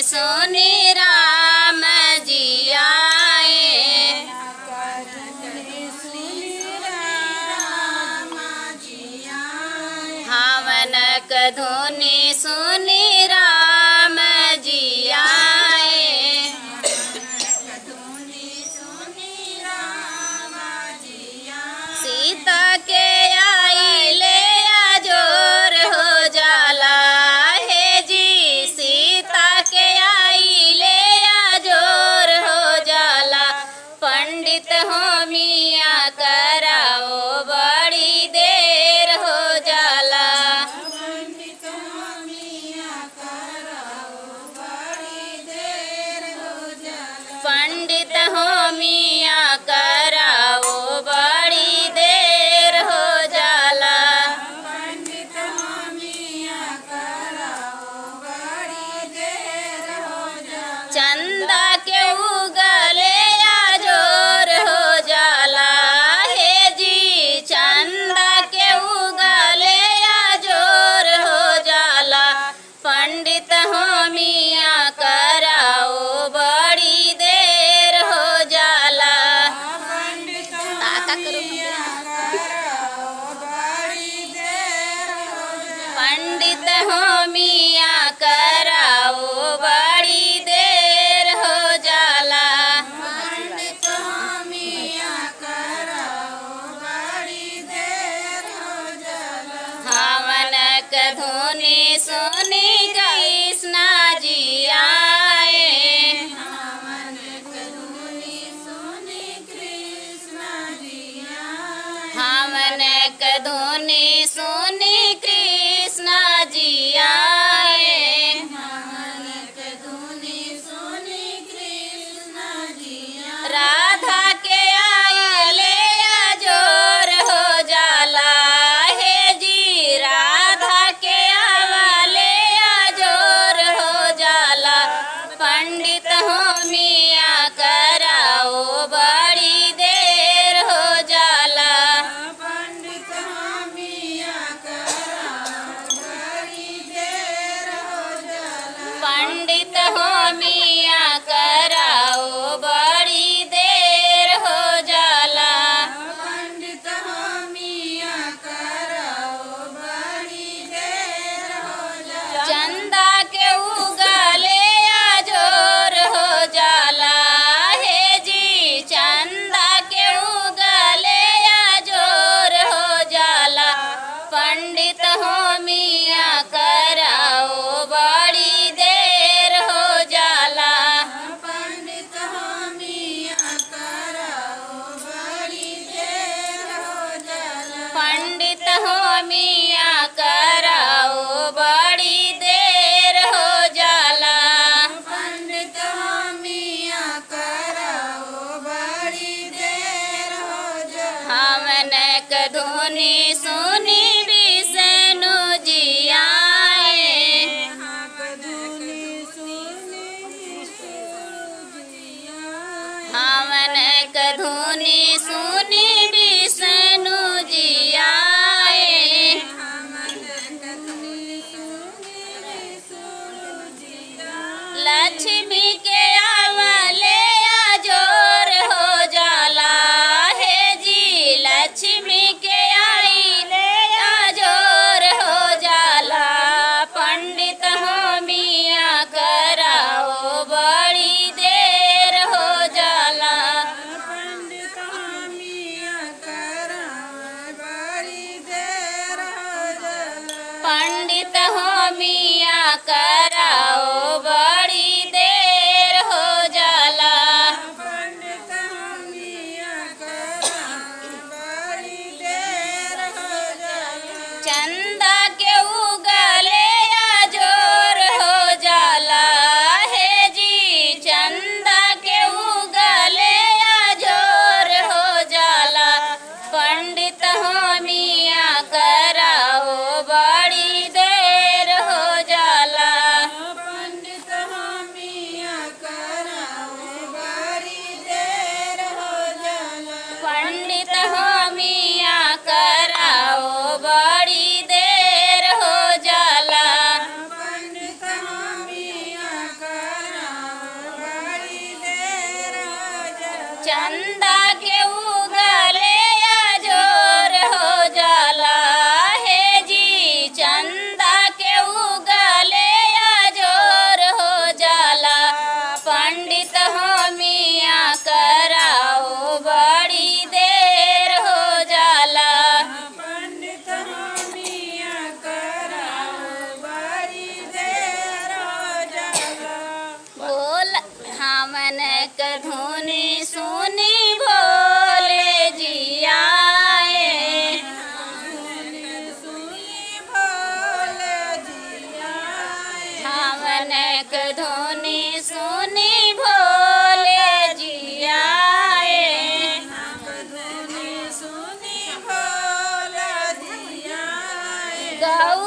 सुनी राम जी आए। हवन धुनि सुनी राम जी आए। सीता के आई ले अजोर हो जाला है जी। सीता के आई ले अजोर हो जाला। पंडित हो मियाँ कराओ बड़ी देर हो जाला। पंडित हो मियाँ कराओ बड़ी देर हो जाला। चंदा के उगले अजोर हो जाला है जी। चंदा के उगले अजोर हो जाला। पंडित हो मियाँ कराओ बड़ी देर हो जाला। पंडित हो मियाँ कराओ बड़ी देर हो जाला। हवन धुनि सुनी कृष्ण जी आए। हवन धुनि सुनी कृष्ण जी आए। राधा के आले अजोर हो जाला है जी। राधा के आले अजोर हो जाला। पंडित हो मियाँ कराओ बड़ी देर हो जाला। पंडित हो मियाँ कराओ बड़ी देर हो जाला। चंदा के उगले अजोर हो जाला है जी। चंदा के उगले अजोर हो जाला। पंडित हो मियाँ कराओ बड़ी देर हो जाला। पंडित हो मियाँ कराओ बड़ी देर हो जाला। हवन धुनि सुनी विष्णु जी आए। हवन धुनि सुनी विष्णु जी आए। धुनी सुनी भोले जी आए। धुनी सुनी भोला जी आए। गौ